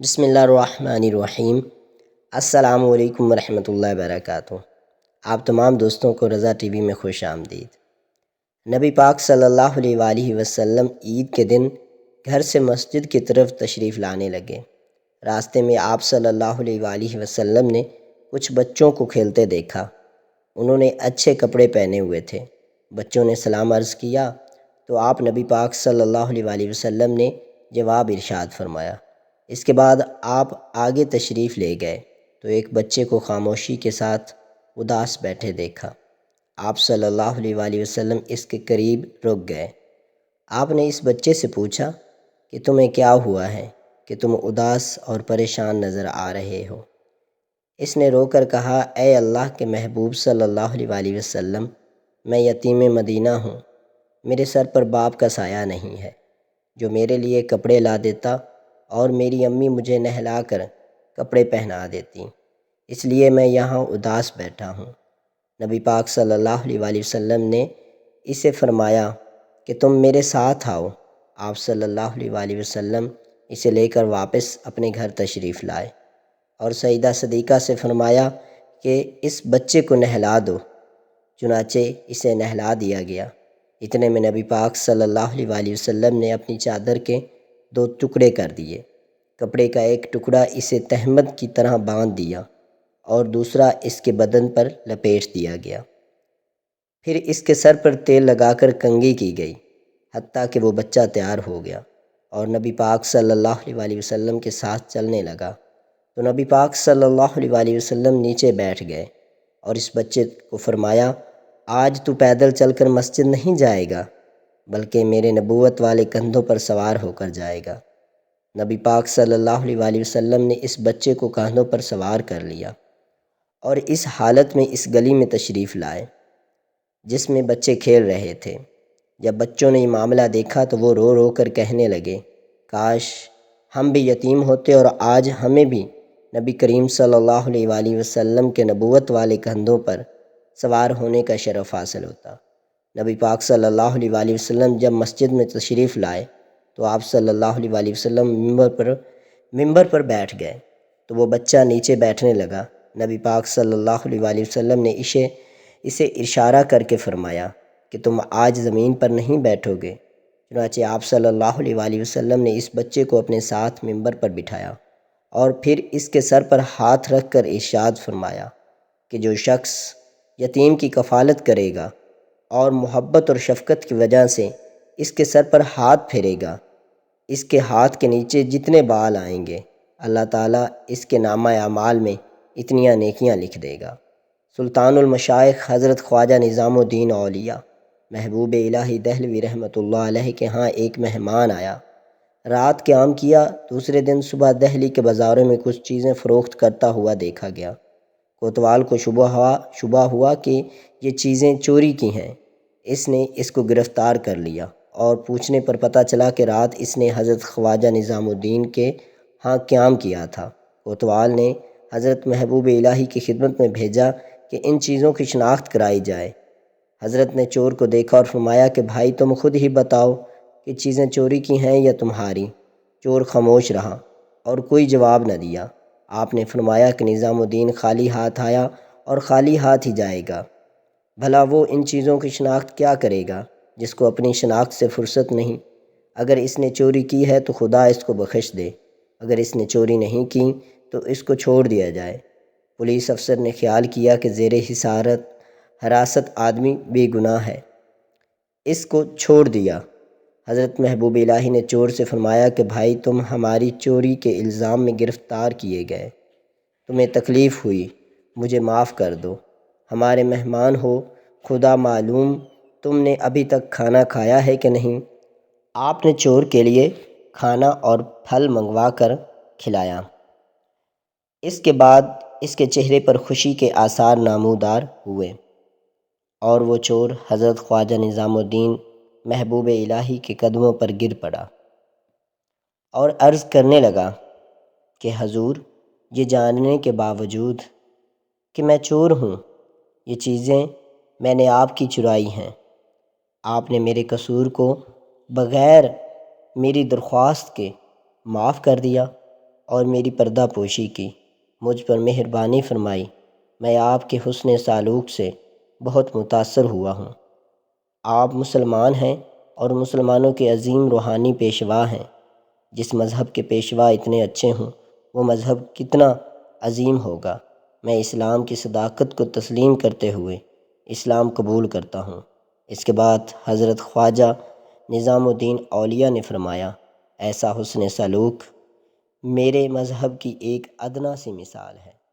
بسم اللہ الرحمن الرحیم۔ السلام علیکم ورحمۃ اللہ وبرکاتہ۔ آپ تمام دوستوں کو رضا ٹی وی میں خوش آمدید۔ نبی پاک صلی اللہ علیہ وآلہ وسلم عید کے دن گھر سے مسجد کی طرف تشریف لانے لگے۔ راستے میں آپ صلی اللہ علیہ وآلہ وسلم نے کچھ بچوں کو کھیلتے دیکھا۔ انہوں نے اچھے کپڑے پہنے ہوئے تھے۔ بچوں نے سلام عرض کیا تو آپ نبی پاک صلی اللہ علیہ وآلہ وسلم نے جواب ارشاد فرمایا۔ اس کے بعد آپ آگے تشریف لے گئے تو ایک بچے کو خاموشی کے ساتھ اداس بیٹھے دیکھا۔ آپ صلی اللہ علیہ وآلہ وسلم اس کے قریب رک گئے۔ آپ نے اس بچے سے پوچھا کہ تمہیں کیا ہوا ہے کہ تم اداس اور پریشان نظر آ رہے ہو؟ اس نے رو کر کہا، اے اللہ کے محبوب صلی اللہ علیہ وآلہ وسلم، میں یتیم مدینہ ہوں۔ میرے سر پر باپ کا سایہ نہیں ہے جو میرے لیے کپڑے لا دیتا اور میری امی مجھے نہلا کر کپڑے پہنا دیتی، اس لیے میں یہاں اداس بیٹھا ہوں۔ نبی پاک صلی اللہ علیہ وآلہ وسلم نے اسے فرمایا کہ تم میرے ساتھ آؤ۔ آپ صلی اللہ علیہ وآلہ وسلم اسے لے کر واپس اپنے گھر تشریف لائے اور سیدہ صدیقہ سے فرمایا کہ اس بچے کو نہلا دو۔ چنانچہ اسے نہلا دیا گیا۔ اتنے میں نبی پاک صلی اللہ علیہ وآلہ وسلم نے اپنی چادر کے 2 ٹکڑے کر دیے۔ کپڑے کا ایک ٹکڑا اسے تہمت کی طرح باندھ دیا اور دوسرا اس کے بدن پر لپیٹ دیا گیا۔ پھر اس کے سر پر تیل لگا کر کنگھی کی گئی حتیٰ کہ وہ بچہ تیار ہو گیا اور نبی پاک صلی اللہ علیہ وآلہ وسلم کے ساتھ چلنے لگا۔ تو نبی پاک صلی اللہ علیہ وآلہ وسلم نیچے بیٹھ گئے اور اس بچے کو فرمایا، آج تو پیدل چل کر مسجد نہیں جائے گا بلکہ میرے نبوت والے کندھوں پر سوار ہو کر جائے گا۔ نبی پاک صلی اللہ علیہ وآلہ وسلم نے اس بچے کو کاندھوں پر سوار کر لیا اور اس حالت میں اس گلی میں تشریف لائے جس میں بچے کھیل رہے تھے۔ جب بچوں نے یہ معاملہ دیکھا تو وہ رو رو کر کہنے لگے، کاش ہم بھی یتیم ہوتے اور آج ہمیں بھی نبی کریم صلی اللہ علیہ وآلہ وسلم کے نبوت والے کندھوں پر سوار ہونے کا شرف حاصل ہوتا۔ نبی پاک صلی اللہ علیہ وآلہ وسلم جب مسجد میں تشریف لائے تو آپ صلی اللہ علیہ وآلہ وسلم ممبر پر بیٹھ گئے تو وہ بچہ نیچے بیٹھنے لگا۔ نبی پاک صلی اللہ علیہ وآلہ وسلم نے اسے اشارہ کر کے فرمایا کہ تم آج زمین پر نہیں بیٹھو گے۔ چنانچہ آپ صلی اللہ علیہ وآلہ وسلم نے اس بچے کو اپنے ساتھ ممبر پر بٹھایا اور پھر اس کے سر پر ہاتھ رکھ کر ارشاد فرمایا کہ جو شخص یتیم کی کفالت کرے گا اور محبت اور شفقت کی وجہ سے اس کے سر پر ہاتھ پھیرے گا، اس کے ہاتھ کے نیچے جتنے بال آئیں گے اللہ تعالیٰ اس کے نامہ اعمال میں اتنیاں نیکیاں لکھ دے گا۔ سلطان المشائخ حضرت خواجہ نظام الدین اولیاء محبوب الہی دہلوی رحمۃ اللہ علیہ کے ہاں ایک مہمان آیا۔ رات قیام کیا، دوسرے دن صبح دہلی کے بازاروں میں کچھ چیزیں فروخت کرتا ہوا دیکھا گیا۔ کوتوال کو شبہ ہوا کہ یہ چیزیں چوری کی ہیں۔ اس نے اس کو گرفتار کر لیا اور پوچھنے پر پتہ چلا کہ رات اس نے حضرت خواجہ نظام الدین کے ہاں قیام کیا تھا۔ کوتوال نے حضرت محبوب الہی کی خدمت میں بھیجا کہ ان چیزوں کی شناخت کرائی جائے۔ حضرت نے چور کو دیکھا اور فرمایا کہ بھائی تم خود ہی بتاؤ کہ چیزیں چوری کی ہیں یا تمہاری؟ چور خاموش رہا اور کوئی جواب نہ دیا۔ آپ نے فرمایا کہ نظام الدین خالی ہاتھ آیا اور خالی ہاتھ ہی جائے گا۔ بھلا وہ ان چیزوں کی شناخت کیا کرے گا جس کو اپنی شناخت سے فرصت نہیں؟ اگر اس نے چوری کی ہے تو خدا اس کو بخش دے، اگر اس نے چوری نہیں کی تو اس کو چھوڑ دیا جائے۔ پولیس افسر نے خیال کیا کہ زیر حراست آدمی بے گناہ ہے، اس کو چھوڑ دیا۔ حضرت محبوب الہی نے چور سے فرمایا کہ بھائی تم ہماری چوری کے الزام میں گرفتار کیے گئے، تمہیں تکلیف ہوئی، مجھے معاف کر دو، ہمارے مہمان ہو، خدا معلوم تم نے ابھی تک کھانا کھایا ہے کہ نہیں؟ آپ نے چور کے لیے کھانا اور پھل منگوا کر کھلایا۔ اس کے بعد اس کے چہرے پر خوشی کے آثار نمودار ہوئے اور وہ چور حضرت خواجہ نظام الدین محبوب الہی کے قدموں پر گر پڑا اور عرض کرنے لگا کہ حضور، یہ جاننے کے باوجود کہ میں چور ہوں، یہ چیزیں میں نے آپ کی چرائی ہیں۔ آپ نے میرے قصور کو بغیر میری درخواست کے معاف کر دیا۔ اور میری پردہ پوشی کی، مجھ پر مہربانی فرمائی۔ میں آپ کے حسن سلوک سے بہت متاثر ہوا ہوں۔ آپ مسلمان ہیں اور مسلمانوں کے عظیم روحانی پیشوا ہیں۔ جس مذہب کے پیشوا اتنے اچھے ہوں وہ مذہب کتنا عظیم ہوگا۔ میں اسلام کی صداقت کو تسلیم کرتے ہوئے اسلام قبول کرتا ہوں۔ اس کے بعد حضرت خواجہ نظام الدین اولیاء نے فرمایا، ایسا حسن سلوک میرے مذہب کی ایک ادنیٰ سی مثال ہے۔